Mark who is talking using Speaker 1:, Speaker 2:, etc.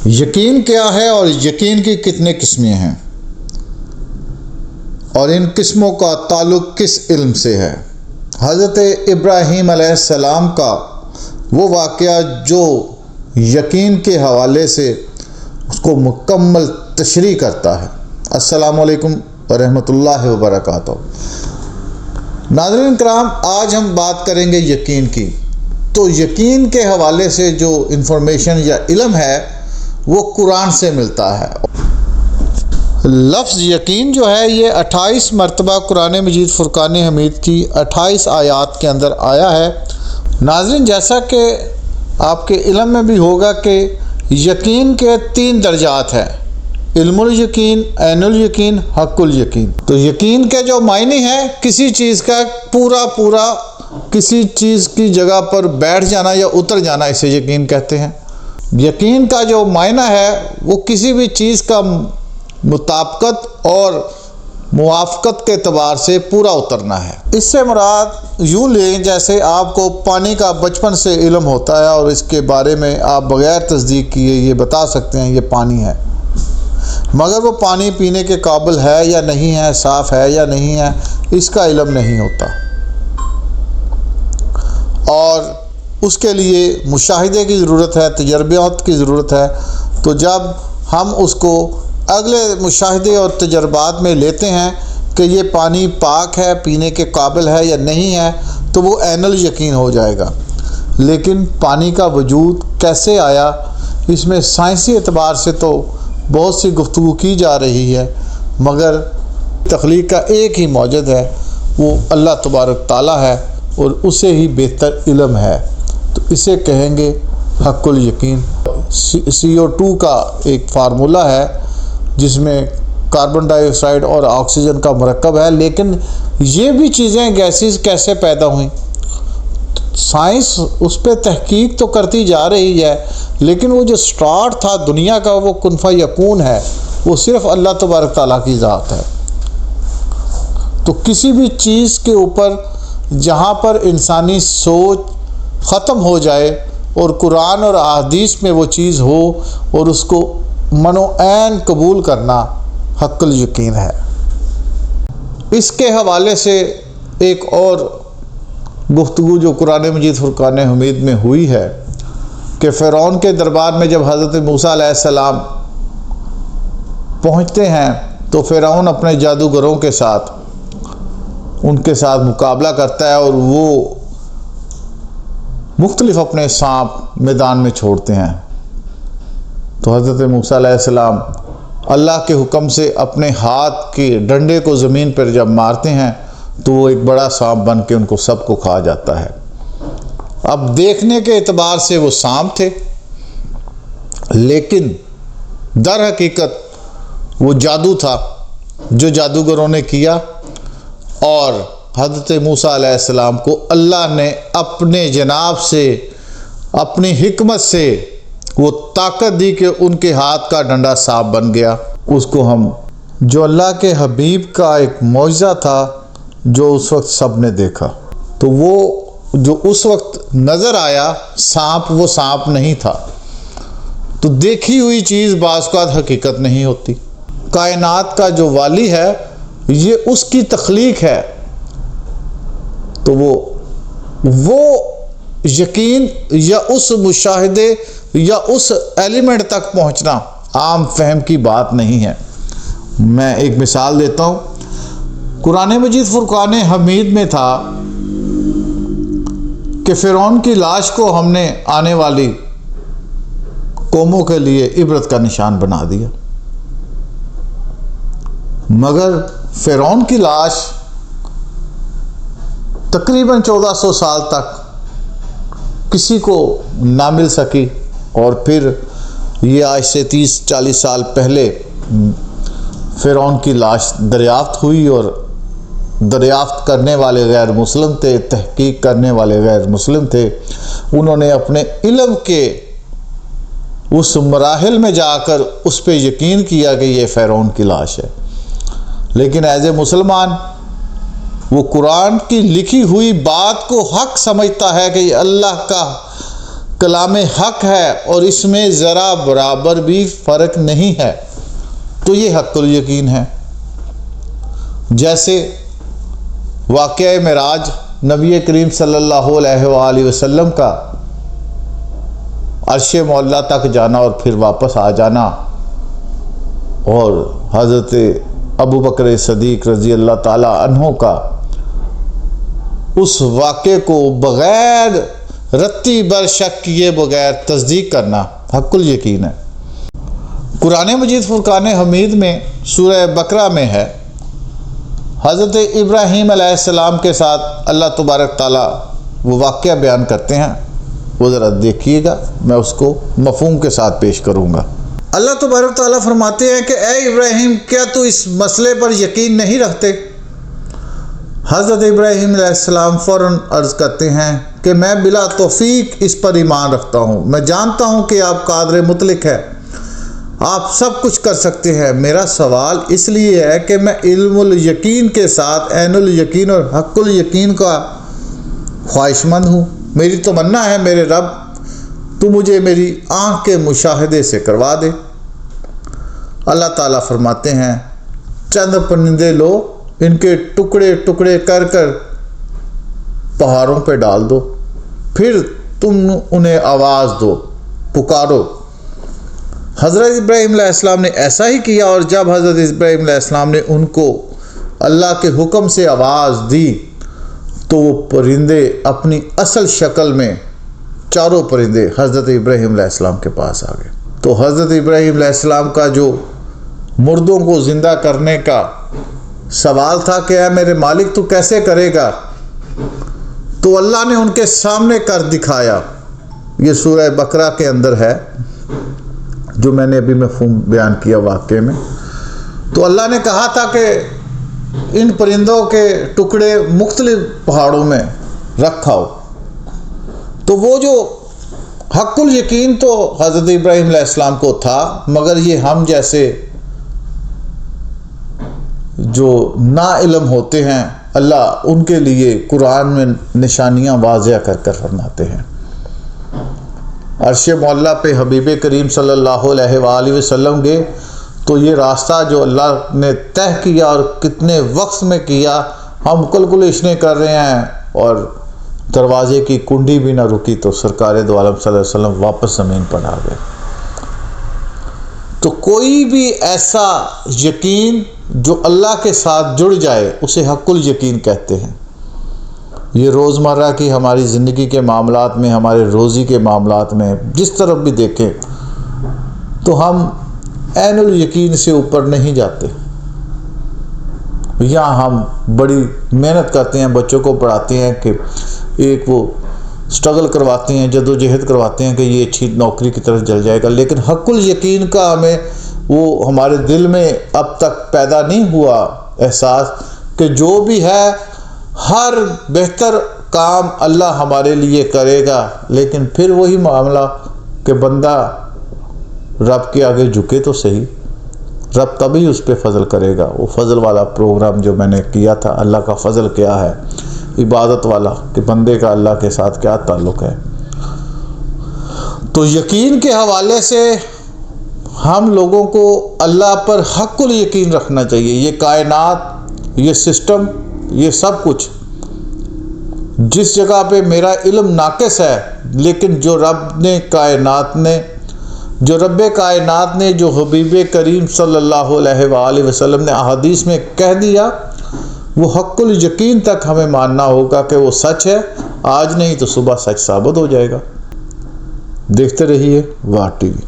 Speaker 1: یقین کیا ہے اور یقین کی کتنے قسمیں ہیں اور ان قسموں کا تعلق کس علم سے ہے؟ حضرت ابراہیم علیہ السلام کا وہ واقعہ جو یقین کے حوالے سے اس کو مکمل تشریح کرتا ہے۔ السلام علیکم ورحمۃ اللہ وبرکاتہ۔ ناظرین کرام، آج ہم بات کریں گے یقین کی۔ تو یقین کے حوالے سے جو انفارمیشن یا علم ہے وہ قرآن سے ملتا ہے۔ لفظ یقین جو ہے یہ 28 مرتبہ قرآن مجید فرقان حمید کی 28 آیات کے اندر آیا ہے۔ ناظرین، جیسا کہ آپ کے علم میں بھی ہوگا کہ یقین کے 3 درجات ہیں: علم الیقین، عین الیقین، حق الیقین۔ تو یقین کے جو معنی ہیں کسی چیز کا پورا کسی چیز کی جگہ پر بیٹھ جانا یا اتر جانا، اسے یقین کہتے ہیں۔ یقین کا جو معنی ہے وہ کسی بھی چیز کا مطابقت اور موافقت کے اعتبار سے پورا اترنا ہے۔ اس سے مراد یوں لیں جیسے آپ کو پانی کا بچپن سے علم ہوتا ہے اور اس کے بارے میں آپ بغیر تصدیق کیے یہ بتا سکتے ہیں یہ پانی ہے، مگر وہ پانی پینے کے قابل ہے یا نہیں ہے، صاف ہے یا نہیں ہے، اس کا علم نہیں ہوتا، اور اس کے لیے مشاہدے کی ضرورت ہے، تجربات کی ضرورت ہے۔ تو جب ہم اس کو اگلے مشاہدے اور تجربات میں لیتے ہیں کہ یہ پانی پاک ہے، پینے کے قابل ہے یا نہیں ہے، تو وہ عین الیقین ہو جائے گا۔ لیکن پانی کا وجود کیسے آیا، اس میں سائنسی اعتبار سے تو بہت سی گفتگو کی جا رہی ہے، مگر تخلیق کا ایک ہی موجد ہے، وہ اللہ تبارک تعالیٰ ہے اور اسے ہی بہتر علم ہے۔ تو اسے کہیں گے حق الیقین۔ CO2 کا ایک فارمولہ ہے جس میں کاربن ڈائی آکسائڈ اور آکسیجن کا مرکب ہے، لیکن یہ بھی چیزیں گیسز کیسے پیدا ہوئیں؟ سائنس اس پہ تحقیق تو کرتی جا رہی ہے، لیکن وہ جو سٹارٹ تھا دنیا کا وہ کن فیکون ہے، وہ صرف اللہ تبارک تعالیٰ کی ذات ہے۔ تو کسی بھی چیز کے اوپر جہاں پر انسانی سوچ ختم ہو جائے اور قرآن اور احادیث میں وہ چیز ہو اور اس کو من و عین قبول کرنا حق الیقین ہے۔ اس کے حوالے سے ایک اور گفتگو جو قرآن مجید فرقان حمید میں ہوئی ہے کہ فرعون کے دربار میں جب حضرت موسیٰ علیہ السلام پہنچتے ہیں تو فرعون اپنے جادوگروں کے ساتھ ان کے ساتھ مقابلہ کرتا ہے اور وہ مختلف اپنے سانپ میدان میں چھوڑتے ہیں۔ تو حضرت موسیٰ علیہ السلام اللہ کے حکم سے اپنے ہاتھ کے ڈنڈے کو زمین پر جب مارتے ہیں تو وہ ایک بڑا سانپ بن کے ان کو سب کو کھا جاتا ہے۔ اب دیکھنے کے اعتبار سے وہ سانپ تھے، لیکن در حقیقت وہ جادو تھا جو جادوگروں نے کیا، اور حضرت موسیٰ علیہ السلام کو اللہ نے اپنے جناب سے اپنی حکمت سے وہ طاقت دی کہ ان کے ہاتھ کا ڈنڈا سانپ بن گیا۔ اس کو ہم جو اللہ کے حبیب کا ایک معجزہ تھا جو اس وقت سب نے دیکھا، تو وہ جو اس وقت نظر آیا سانپ، وہ سانپ نہیں تھا۔ تو دیکھی ہوئی چیز بعض اوقات حقیقت نہیں ہوتی۔ کائنات کا جو والی ہے یہ اس کی تخلیق ہے، تو وہ یقین یا اس مشاہدے یا اس ایلیمنٹ تک پہنچنا عام فہم کی بات نہیں ہے۔ میں ایک مثال دیتا ہوں۔ قرآن مجید فرقان حمید میں تھا کہ فرعون کی لاش کو ہم نے آنے والی قوموں کے لیے عبرت کا نشان بنا دیا، مگر فرعون کی لاش تقریباً 1400 سال تک کسی کو نہ مل سکی، اور پھر یہ آج سے 30-40 سال پہلے فرعون کی لاش دریافت ہوئی، اور دریافت کرنے والے غیر مسلم تھے، تحقیق کرنے والے غیر مسلم تھے۔ انہوں نے اپنے علم کے اس مراحل میں جا کر اس پہ یقین کیا کہ یہ فرعون کی لاش ہے، لیکن ایز اے مسلمان وہ قرآن کی لکھی ہوئی بات کو حق سمجھتا ہے کہ یہ اللہ کا کلام حق ہے اور اس میں ذرا برابر بھی فرق نہیں ہے، تو یہ حق الیقین ہے۔ جیسے واقعہ معراج، نبی کریم صلی اللہ علیہ وآلہ وسلم کا عرش معلیٰ تک جانا اور پھر واپس آ جانا، اور حضرت ابو بکر صدیق رضی اللہ تعالیٰ عنہ کا اس واقعے کو بغیر رتی بر شک کیے بغیر تصدیق کرنا حق الیقین ہے۔ قرآن مجید فرقان حمید میں سورہ بقرہ میں ہے، حضرت ابراہیم علیہ السلام کے ساتھ اللہ تبارک تعالیٰ وہ واقعہ بیان کرتے ہیں، وہ ذرا دیکھیے گا، میں اس کو مفہوم کے ساتھ پیش کروں گا۔ اللہ تبارک تعالیٰ فرماتے ہیں کہ اے ابراہیم، کیا تو اس مسئلے پر یقین نہیں رکھتے؟ حضرت ابراہیم علیہ السلام فوراً عرض کرتے ہیں کہ میں بلا توفیق اس پر ایمان رکھتا ہوں، میں جانتا ہوں کہ آپ قادر مطلق ہے، آپ سب کچھ کر سکتے ہیں۔ میرا سوال اس لیے ہے کہ میں علم الیقین کے ساتھ عین الیقین اور حق الیقین کا خواہش مند ہوں۔ میری تمنا ہے میرے رب تو مجھے میری آنکھ کے مشاہدے سے کروا دے۔ اللہ تعالیٰ فرماتے ہیں چند پرندے لو، ان کے ٹکڑے ٹکڑے کر کر پہاڑوں پہ ڈال دو، پھر تم انہیں آواز دو، پکارو۔ حضرت ابراہیم علیہ السلام نے ایسا ہی کیا، اور جب حضرت ابراہیم علیہ السلام نے ان کو اللہ کے حکم سے آواز دی تو وہ پرندے اپنی اصل شکل میں چاروں پرندے حضرت ابراہیم علیہ السلام کے پاس آ گئے۔ تو حضرت ابراہیم علیہ السلام کا جو مردوں کو زندہ کرنے کا سوال تھا کہ اے میرے مالک تو کیسے کرے گا، تو اللہ نے ان کے سامنے کر دکھایا۔ یہ سورہ بقرہ کے اندر ہے جو میں نے ابھی مفہوم بیان کیا واقعے میں۔ تو اللہ نے کہا تھا کہ ان پرندوں کے ٹکڑے مختلف پہاڑوں میں رکھاؤ، تو وہ جو حق الیقین تو حضرت ابراہیم علیہ السلام کو تھا، مگر یہ ہم جیسے جو نا علم ہوتے ہیں، اللہ ان کے لیے قرآن میں نشانیاں واضح کر کر فرماتے ہیں۔ عرش معلیٰ پہ حبیب کریم صلی اللہ علیہ وآلہ وسلم گئے تو یہ راستہ جو اللہ نے طے کیا اور کتنے وقت میں کیا، ہم کیلکولیشنیں کر رہے ہیں، اور دروازے کی کنڈی بھی نہ رکی تو سرکار دو عالم صلی اللہ علیہ وسلم واپس زمین پر آ گئے۔ تو کوئی بھی ایسا یقین جو اللہ کے ساتھ جڑ جائے اسے حق الیقین کہتے ہیں۔ یہ روزمرہ کی ہماری زندگی کے معاملات میں، ہمارے روزی کے معاملات میں جس طرف بھی دیکھیں تو ہم عین الیقین سے اوپر نہیں جاتے۔ یہاں ہم بڑی محنت کرتے ہیں، بچوں کو پڑھاتے ہیں کہ ایک وہ سٹرگل کرواتے ہیں، جد و جہد کرواتے ہیں کہ یہ اچھی نوکری کی طرف جل جائے گا، لیکن حق الیقین کا ہمیں وہ ہمارے دل میں اب تک پیدا نہیں ہوا احساس کہ جو بھی ہے ہر بہتر کام اللہ ہمارے لیے کرے گا، لیکن پھر وہی معاملہ کہ بندہ رب کے آگے جھکے تو صحیح، رب تبھی اس پہ فضل کرے گا۔ وہ فضل والا پروگرام جو میں نے کیا تھا، اللہ کا فضل کیا ہے، عبادت والا کہ بندے کا اللہ کے ساتھ کیا تعلق ہے۔ تو یقین کے حوالے سے ہم لوگوں کو اللہ پر حق الیقین رکھنا چاہیے۔ یہ کائنات، یہ سسٹم، یہ سب کچھ جس جگہ پہ میرا علم ناقص ہے، لیکن جو رب کائنات نے جو حبیب کریم صلی اللہ علیہ وآلہ وسلم نے احادیث میں کہہ دیا، وہ حق الیقین تک ہمیں ماننا ہوگا کہ وہ سچ ہے، آج نہیں تو صبح سچ ثابت ہو جائے گا۔ دیکھتے رہیے واہ ٹی وی۔